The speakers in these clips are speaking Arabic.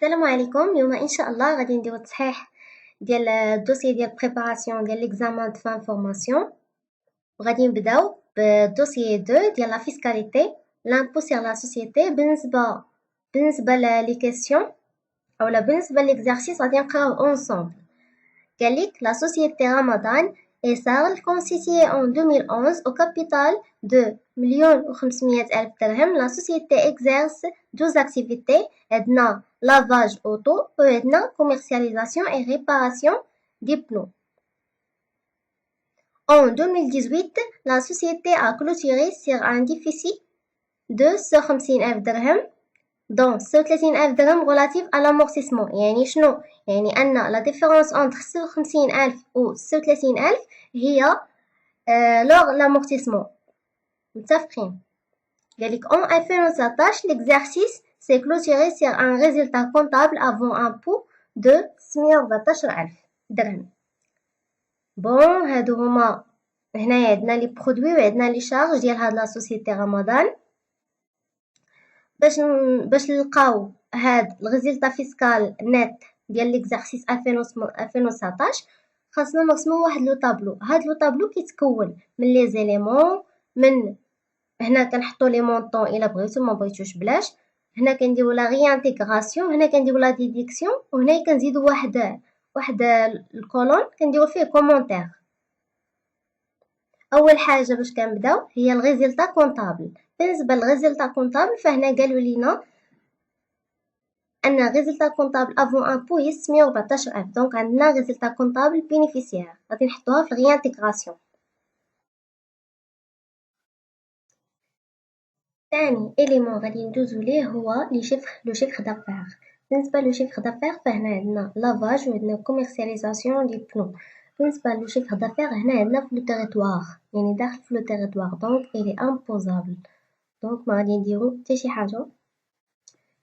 السلام عليكم. اليوم ان شاء الله غادي نديرو تصحيح ديال الدوسي ديال بريباراسيون ديال ليكزامان دو فان فورماسيون، وغادي نبداو بالدوسي 2 ديال لا فيسكاليتي لامبو سيغ لا سوسيتي. بالنسبه لي كيسيون اولا بالنسبه ليكزارسيس غادي نقراو اونصومبل. قالك la société Ramadan et Sarl constituée en 2011 au capital de 1,5 million la société exerce 12 activités. عندنا lavage auto وعندنا commercialisation et réparation des pneus. En 2018, la société a clôturé sur un déficit de 50,000 dirhams dont 36,000 dirhams relatifs à l'amortissement. يعني شنو؟ يعني أن la différence entre 50,000 و 36,000 هي lors l'amortissement. متفقين؟ قالك en 2019 l'exercice s'est clôturé sur un résultat comptable avant impôt de 614,000 درهم. بون هادو هما هنايا عندنا لي برودوي وعندنا لي شارج ديال هاد لا سوسيتي رمضان. باش نلقاو هاد الريزلتا فيسكال نت ديال ليكزارسيس 2019 خاصنا نرسمو واحد لو طابلو. هاد لو طابلو كيتكون من لي زيليمون، من هنا كنحطو لي مونطون الا بغيتو ما بغيتوش بلاش، هنا كنديرو لا ريانتيغراسيون، هنا كنديرو لا ديديكسيون، وهنا كنزيدو واحد الكولون كنديرو فيه كومونتير. اول حاجه باش كنبداو هي الريزلتا كونطابل. بالنسبه للريزلتا كونطابل فهنا قالوا لينا ان الريزلتا كونطابل افون امبو هي 614,000. دونك عندنا ريزلتا كونطابل بينيفيسيير غادي نحطوها في الريانتيغراسيون. ثاني إليمون غادي ندوزو ليه هو لو شيفر دافير. بالنسبة لو شيفر دافير فهنا عندنا لافاج وعندنا كوميرسياليزاسيون دي بنو. بالنسبة لو شيفر دافير هنا عندنا في لو تيريتوار، يعني داخل في لو تيريتوار، دونك إلي امبوزابل، دونك ما غادي نديرو حتى شي حاجة.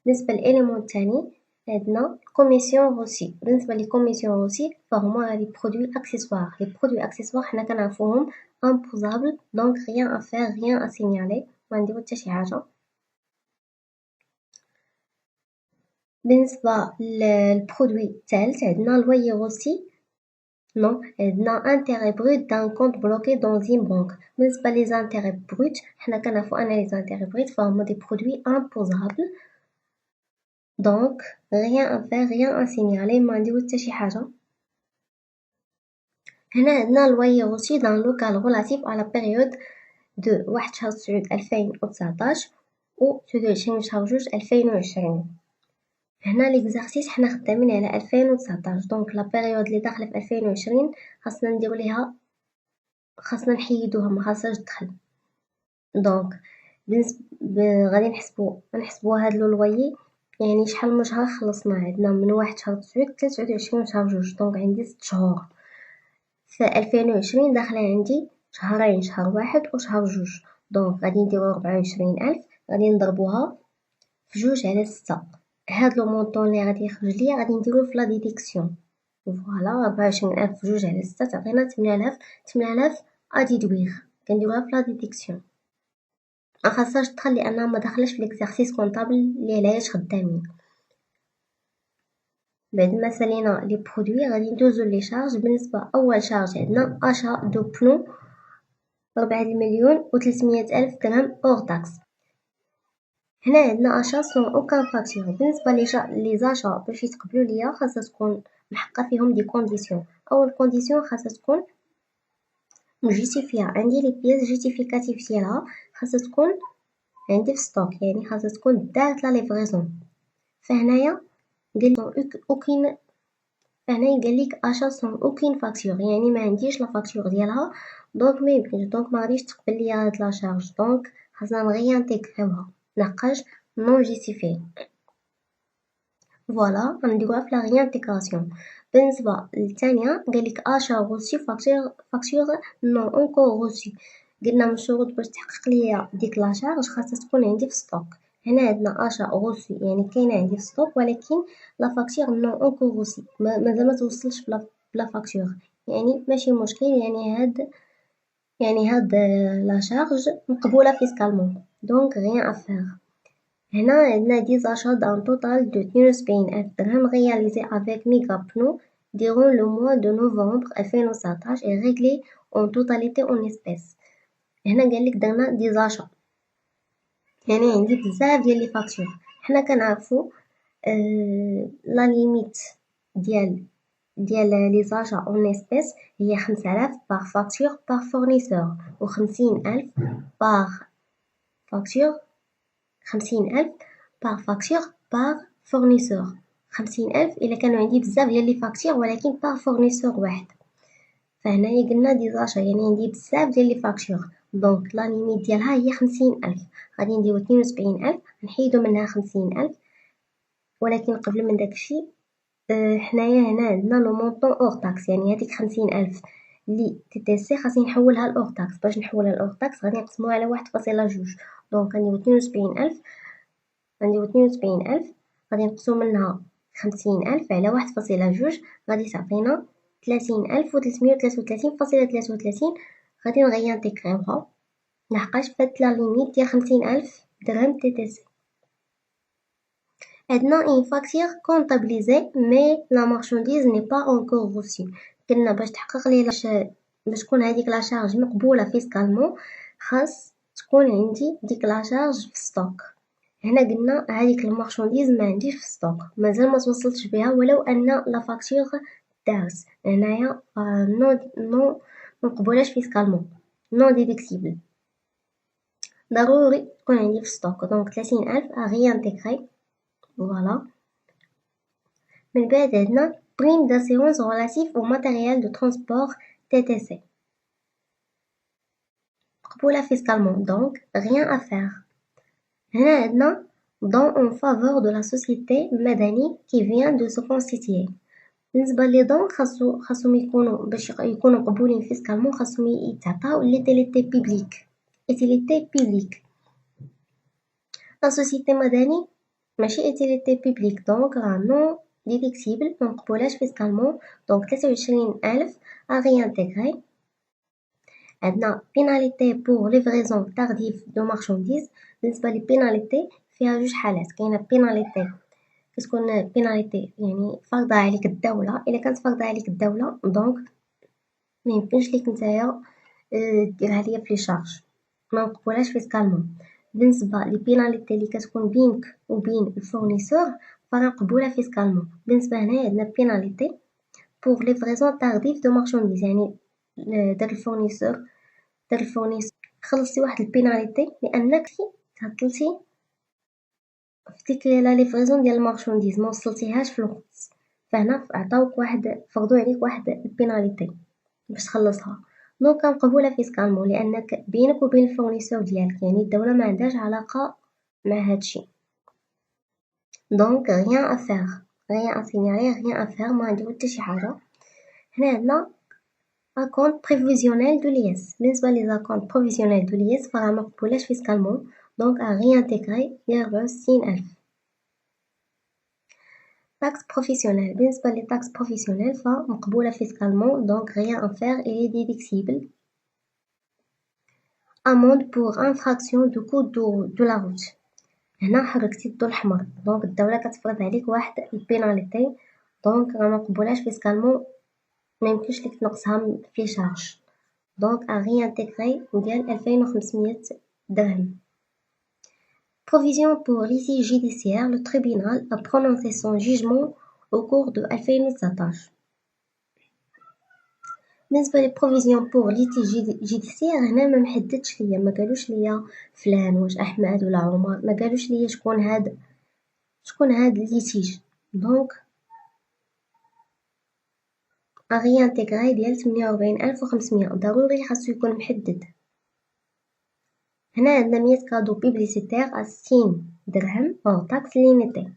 بالنسبة للإليمون الثاني عندنا كوميسيون روسي. بالنسبة لي كوميسيون روسي فهما لي برودوي اكسيسوار. لي برودوي اكسيسوار حنا كنعرفوهم امبوزابل، دونك rien à faire, rien à signaler، ما نديرو حتى شي حاجه. بالنسبه للبرودوي الثالث عندنا لويي روسي نو، عندنا انتيري بروت دان كونت بلوكي دون زين بنك. بالنسبه لي زانتيري بروت حنا كنعرفو ان لي زانتيري بروت فهما دي برودوي امبوزابل، دونك rien à faire, rien à signaler، ما نديرو حتى شي حاجه. هنا عندنا لويي روسي دان لوكال ريلاتيف على بيريود دو 1 شهر 9 2019 و 23 شهر 2 2020. هنا ليكزارسيس حنا خدامين على 2019، دونك لا بيريود اللي داخله في 2020 خاصنا نديرو ليها، خاصنا نحيدوها، ما خاصهاش تدخل. دونك غادي نحسبوا هاد لويي، يعني شحال من شهر خلصنا. عندنا من 1 شهر 9 حتى 29 شهر 2، دونك عندي 6 شهور. في 2020 داخله عندي شهرين، شهر 1 وشهر 2، دونك غادي نديرو 24,000 غادي نضربوها في 2 على 6. هاد لو مونطون اللي غادي يخرج ليا غادي نديروه في لا ديديكسيون. فوالا 24,000 في 2 على 6 تعطينا 8,000 اديدوير، كنديروها في لا ديديكسيون. ما خاصهاش تدخل لانها ما داخلاش في ليكزارسيس كونطابل اللي علاش خدامين. بعد ما سالينا لي برودوي غادي ندوزو لي شارج. بالنسبه اول شارج عندنا اشا دو بنو 4,300,000 درهم اور تاكس. هنا عندنا اشا سون اوكان فاكتور. بالنسبه لي زاشا باش يتقبلوا ليا خاصها تكون محققه فيهم دي كونديسيون. اول كونديسيون خاصها تكون مجيستيفيا، عندي لي بياس جيستيفيكاتيف ديالها خاصها تكون عندي في ستوك، يعني خاصها تكون دارت لا ليفريزون. فهنايا قال اوكين، فهنايا قال لك اشا سون اوكين فاكتور، يعني ما عنديش لا فاكتور ديالها، دونك ما يمكنش، دونك ما غاديش تقبل ليا هاد لا شارج، دونك خاصنا نغيانتيغريوها نقاش نون جيستيفي. فوالا غنديروها في لا ريانتيغراسيون. بالنسبه للثانيه قالك اشا روسي فاكتور نون اونكور روسي. قلنا من الشروط باش تحقق ليا ديك لا شارج خاصها تكون عندي في ستوك. هنا عندنا اشا روسي يعني كاينه عندي في ستوك، ولكن لا فاكتور نون اونكور روسي مازال ما توصلش بلا فاكتور، يعني ماشي مشكل، يعني هاد لا شارج مقبوله فيسكالمون، دونك rien à faire. هنا عندنا دي زاشا d'un total de 72,000 درهم réalisés avec Megapno durant le mois de novembre 2019 et réglés en totalité en espèces. هنا قالك درنا دي زاشا، يعني عندي بزاف ديال لي فاكتور. حنا كنعرفو لا ليميت ديال لي زاشا اون اسبيس هي 5000 باغ فاكتور باغ فورنيسور و 50000 باغ فاكتور 50000 باغ فاكتور باغ فورنيسور. 50000 الا كانوا عندي بزاف ديال لي فاكتور ولكن باغ فورنيسور واحد. فهنايا قلنا دي زاشا يعني عندي بزاف ديال لي فاكتور، دونك لا ليميت ديالها هي 50000. غادي نديرو 72000 نحيدو منها 50000. ولكن قبل من داكشي حنايا هنا عندنا لو مونطون اور طاكس، يعني هذيك 50000 لي تي تي سي خاصني نحولها لاور طاكس. باش نحولها لاور طاكس غادي نقسموها على 1.2، دونك غنديرو 72000 غادي نقسو منها 50000 على 1.2 غادي تعطينا 30333.33. غادي نغيانتيكريوها لحقاش فات لا ليميت ديال 50000 درهم تي تي سي. عندنا une facture comptabilisée mais la marchandise n'est pas encore reçue. قلنا باش تحقق لي باش تكون هذيك لا شارج مقبوله فيسكالمون خاص تكون عندي ديك لا شارج في ستوك. هنا قلنا هذيك المارشانديز ما عنديش في ستوك، مازال ما توصلتش بها ولو ان لا فاكتور دارت هنايا نو مقبولاش فيسكالمون نو ديدكتيبل، ضروري تكون عندي في ستوك. دونك 30000 غيانتيغري فوالا. من بعد عندنا prime d'assurance relatif au matériel de transport TTC مقبولة فيسكالمون دونك rien à faire. هنا عندنا don en faveur de la société مدني qui vient de se constituer. بالنسبة لي دون خاصهم يكونوا باش يكونوا مقبولين فيسكالمون خاصهم يتعطاو ليتيليتي بيبليك. utilité publique لا سوسيتي مدني ماشي utilité publique دونك راه نو ديدكتيبل مقبولاش فيسكالمون. دونك 23000 غيانتيغري. عندنا بيناليتي بور ليفريزون تارديف دو مارشانديز. بالنسبه لي بيناليتي فيها جوج حالات، كاينه بيناليتي كتكون بيناليتي يعني فرضها عليك الدوله. الا كانت فرضها عليك الدوله دونك ما يمكنش ليك نتايا ديرها ليا في شارج، ما مقبولاش فيسكالمون. بالنسبه لي بيناليتي اللي كتكون بينك وبين الفورنيسور فراه مقبوله فيسكالمون. بالنسبه هنايا عندنا بيناليتي بور ليفريزون تارديف دو مارشانديز، يعني داك الفورنيسور خلصتي واحد البيناليتي لانك تعطلتي في ديك لا ليفريزون ديال المارشانديز ما وصلتيهاش في الوقت. فهنا عطاوك واحد فرضوا عليك واحد البيناليتي باش تخلصها. دونك مقبوله فيسكالمون لانك بينك وبين الفورنيسور ديالك، يعني الدوله ما عندهاش علاقه مع هادشي. دونك rien à faire rien à signaler rien à faire ما نديرو حتى شي حاجه. هنا عندنا acompte prévisionnel de l'IS. بالنسبه لي زاكونت بروفيسيونيل دو l'IS فراه مقبولاش فيسكالمون دونك غيانتيغري ديال 60000. taxe professionnelle. بالنسبة لي taxe professionnelle فمقبولة فيسكالمون دونك rien à faire il est déductible. amende pour infraction du code de la route. هنا حركتي الضو الأحمر دونك الدولة كتفرض عليك واحد البيناليتي دونك راه مقبولاش فيسكالمون ميمكنش ليك تنقصها في شارج. دونك غيانتيغري ديال 2500 درهم. Provision pour litige judiciaire, le tribunal a prononcé son jugement au cours de 2019. بالنسبة لي بروفيزيون بور ليتيج جوديسيير هنا ما محددش ليا، ما قالوش ليا فلان واش احمد ولا عمر، ما قالوش ليا شكون هاد ليتيج. دونك غيانتيغري ديال 48500 ضروري خاصو يكون محدد. هنا عندنا 100 كادو بيبليسيتير 60 درهم او طاكس ليميتي.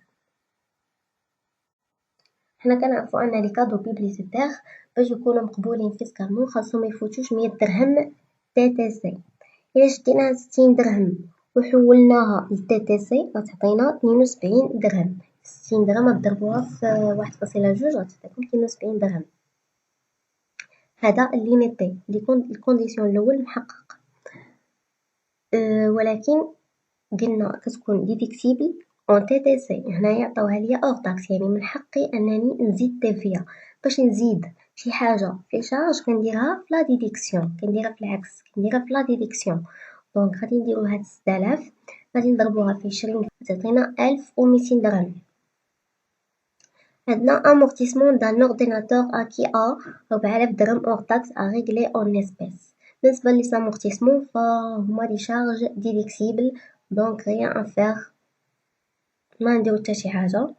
حنا كنعرفو ان لي كادو بيبليسيتير باش يكونوا مقبولين فيسكالمون خاصهم ما يفوتوش 100 درهم تي تي سي. الا شديناها 60 درهم وحولناها لتي تي سي غتعطينا 72 درهم. 60 درهم ضربوها في 1.2 غتعطيكم 72 درهم. هذا الليميتي اللي الكونديسيون الاول محقق. ولكن قلنا كتكون ديديكتيبل اون تي تي سي. هنايا عطاوها ليا اور طاكس، يعني من حقي انني نزيد تيفيا. باش نزيد شي حاجه في شارج كنديرها في لا ديديكسيون، كنديرها في العكس، كنديرها في لا ديديكسيون. دونك غادي نديرو هاد 6000 غادي نضربوها في 20 تعطينا 1200 درهم. عندنا amortissement d'un ordinateur qui a 4000 درهم hors taxe à régler en espèces. بالنسبة للامورتيسمون فهما دي شارج ديديكسيبل، دونك rien à faire، ما نديرو حتى شي حاجة.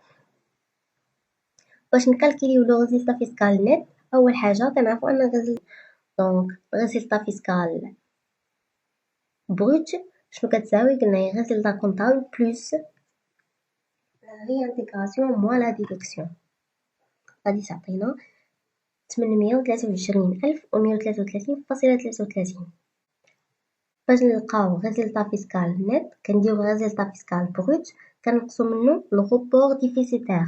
باش نكالكيليو لو ريزلتا فيسكال نت، أول حاجة كنعرفو أن دونك ريزلتا فيسكال بروت شنو كتساوي؟ قلنا هي ريزلتا كونطابل بلوس لا ريانتيغراسيون موان لا ديدكسيون، غادي تعطينا 823,133.33. باش نلقاو ريزلتا فيسكال نت كنديرو ريزلتا فيسكال بروت كنقصو منو لو غوبور ديفيسيتير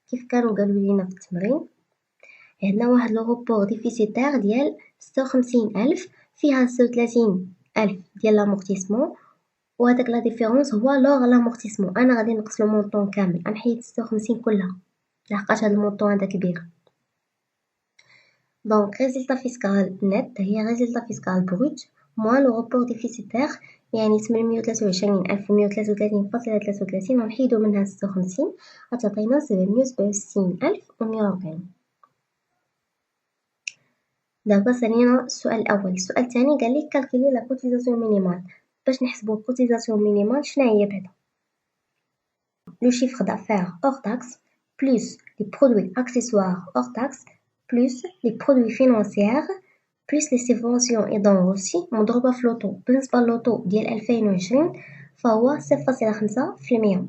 كيف كانوا قالوا لينا في التمرين. عندنا واحد لو غوبور ديفيسيتير ديال 56,000 فيها 36,000 ديال لامورتيسمون، وهداك لا ديفيرونس هو لوغ لامورتيسمون. انا غادي نقص لو مونطون كامل، غنحيد 56 كلها لحقاش هاد المونطون هذا كبير. دونك ريزلتا فيسكال نت هي ريزلتا فيسكال بروت موان لو غوبور ديفيسيتير، يعني 823,133.33 ونحيدو منها 56 غتعطينا 767,140. دابا سالينا السؤال الاول. السؤال الثاني قال لي كالكولي لا كوتيزاسيون مينيمال. باش نحسبو الكوتيزاسيون مينيمال شناهي بعدا؟ le chiffre d'affaires hors taxe plus les produits accessoires hors taxe plus les produits financiers plus les subventions et dons aussi مضروبة في لوطو. بالنسبة للوطو ديال 2020 فهو 0.5%.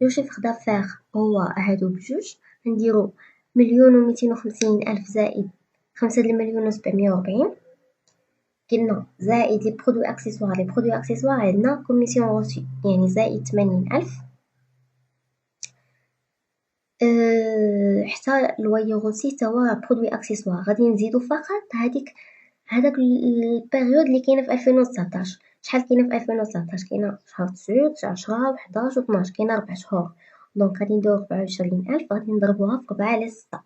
لو chiffre d'affaires هو هادو بجوج، نديرو 1,250,000 زائد 5,740,000 قلنا زائد لي برودوي اكسسوار. لي برودوي اكسسوار عندنا كوميسيون روسي يعني زائد 80,000 حتى لويي روسي تا هو برودوي اكسسوار. غادي نزيدو فقط هذاك البيريود اللي كاينه في 2019. شحال كاينه في 2019؟ كاينه شهر 9 10 11 و12، كاينه 4 شهور. دونك غادي نديرو 24,000 غادي نضربوها في 4 على 6.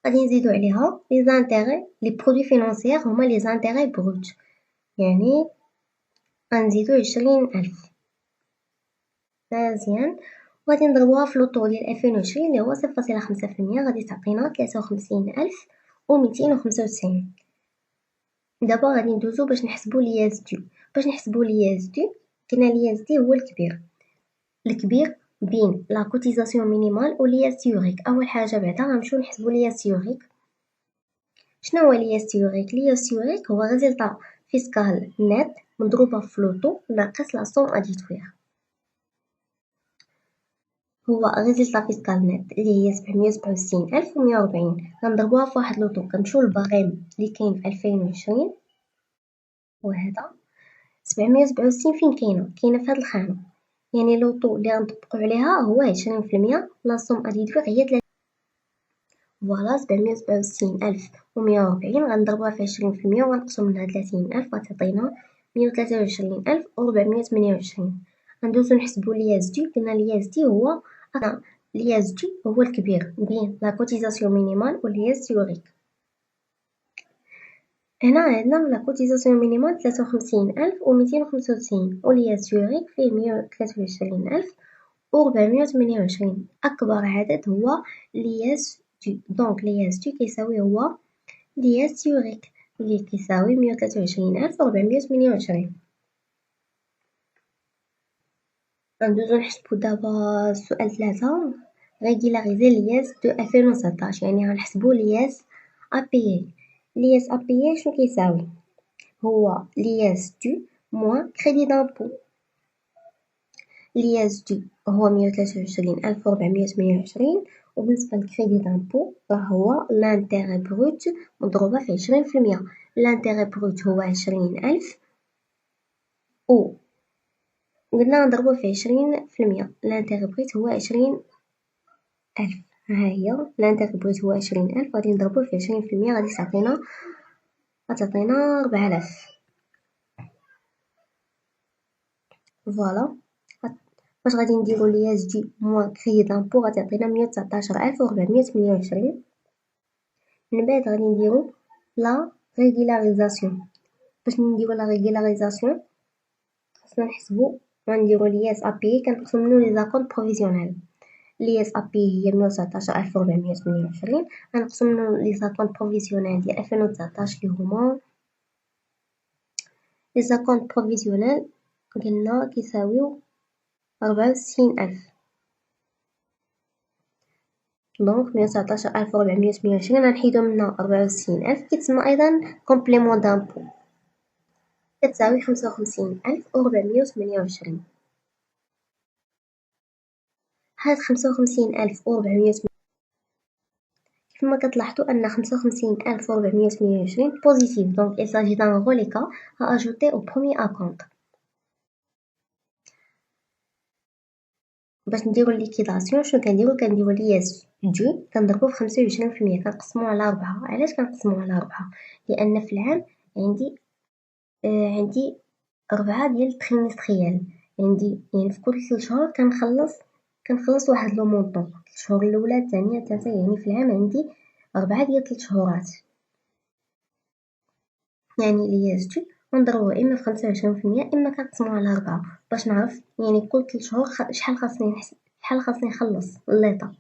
غادي نزيدو عليها لي زانتيغي. لي برودوي فينانسيير هما لي زانتيغي بروت، يعني غنزيدو 20,000 مزيان، وغادي نضربوها في لوطو ديال 2020 اللي هو 0.5%، غادي تعطينا 53,295. دابا غادي ندوزو باش نحسبو لياز دو. باش نحسبو لياز دو قلنا لياز دي هو الكبير بين لا كوتيزاسيون مينيمال و لياز تيوريك. اول حاجه بعدا غنمشيو نحسبو لياز تيوريك. شنو هو لياز تيوريك؟ لياز تيوريك هو ريزلتا فيسكال نت مضروبه في لوطو ناقص لا سوم اديتوير. هو ريزلتا فيسكال نت اللي هي 767,140 غنضربوها في واحد لوطو. كنمشيو للباريم اللي كاين في 2020 وهذا 767 فين كاينه في هاد الخانه، يعني لوطو اللي غنطبقو عليها هو 20% لا سوم اديتوير هي 30. فوالا 767,140 غنضربوها في 20% وغنقسم منها 30,000 غتعطينا 123,428. غندوزو نحسبو لياز دو. قلنا لياز دي هو الكبير بين لا كوتيزاسيون مينيمال و لياز تيوريك. هنا عندنا لا كوتيزاسيون مينيمال 53,295 و لياز تيوريك فيه 123,428. أكبر عدد هو لياز دو، دونك لياز دو كيساوي هو لياز تيوريك اللي كيساوي 123,428. غندوزو نحسبو دابا سؤال 3 ريغيلاريزي لياز دو 2019، يعني غنحسبو لياز أبيي. لياز أبيي شنو كيساوي؟ هو لياز دو موان كريدي دامبو. لياز دو هو 123,428 وبالنسبة للكريدي دامبو فهو لانتيغي بروت مضروبة في 20%. لانتيغي بروت هو 20,000 و قلنا نضربو في 20%. لانتيغي بروت هو 20,000. ها هي لانتيغي بروت هو 20,000 غادي نضربوه في 20% غادي تعطينا 4,000. فوالا. فاش غادي نديرو لياس دي موان كريي دامبو غتعطينا 119428. من بعد غادي نديرو لا ريغولاريزاسيون. باش نديرو لا ريغولاريزاسيون خصنا نحسبو غنديرو لياس ابي كنقسمو منو لي زاكونط بروفيزيونيل. لياس ابي هي 119428 غنقسم منو لي زاكونط بروفيزيونيل ديال 2019 لي هما لي زاكونط بروفيزيونيل قلنا كيساويو 64000. دونك 119428 غنحيدو منها 64000 كيتسمى ايضا كومبليمون دامبو كتساوي 55428. هاد 55428 كيفما كتلاحظوا ان 55428 بوزيتيف، دونك il s'agit d'un reliquat à ajouter au premier acompte. باش نديرو الليكيداسيون شنو كنديرو لياس دو كنضربو في 25%، كنقسمو على 4. علاش كنقسمو على 4؟ لان في العام عندي 4 ديال التريمستريال، يعني في كل 3 شهور كنخلص واحد لو مونطون. الشهور الاولى الثانيه الثالثه، يعني في العام عندي 4 ديال 3 شهورات. يعني لياس دو ونضربوه اما في 25% اما كنقسمو على 4 باش نعرف يعني كل 3 شهور شحال خاصني نخلص الليطه.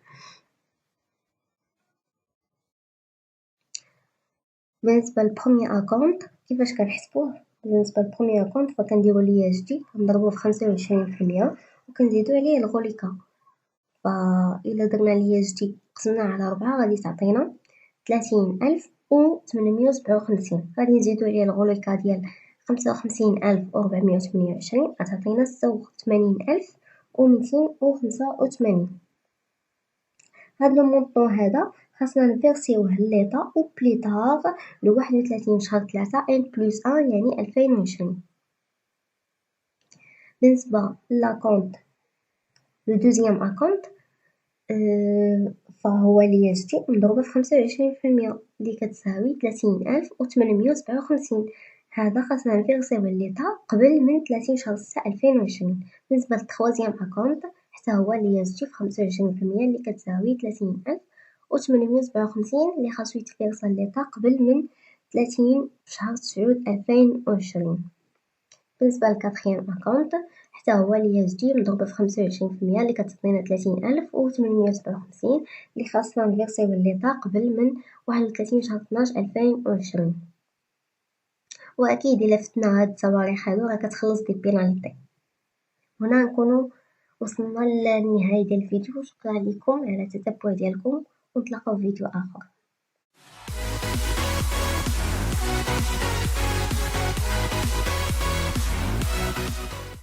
بالنسبه للبروميي اكونت كيفاش كنحسبوه؟ بالنسبه للبروميي اكونت فكنديرو لياس دي كنضربوه في 25% وكنزيدو عليه الغوليكا. فإلا درنا لياس دي قسمناه على 4 غادي تعطينا 30857. غادي نزيدو عليه الغوليكا ديال 55428 غتعطينا 86285. هاد لو مونطون هذا خاصنا نفيرسيوه لليطا او بليطاغ لو 31 شهر 3 ان بلس 1 يعني 2020. بالنسبة لاكونت لو دوزيام اكونت فهو لياس دي مضروبة في 25% اللي كتساوي 30857. هذا خاصنا نفيرسيوه لليطا قبل من 30 شهر 6 2020. بالنسبة للتخوازيام اكونت حتى هو لياس دي في 25% اللي كتساوي 30857 اللي خاصو يتفيرسا لليطا قبل من 30 شهر 9 2020. بالنسبة للكاتخيام اكونت حتى هو لياس دي مضروبة في 25% اللي كتعطينا 30857 اللي خاصنا نفيرسيو لليطا قبل من 31 شهر 12 2020. واكيد الا فتنا هاد التواريخ هادو راه كتخلص دي بينالتي. هنا نكونوا وصلنا للنهاية ديال الفيديو. شكرا لكم على التتبع ديالكم ونتلاقاو في فيديو اخر.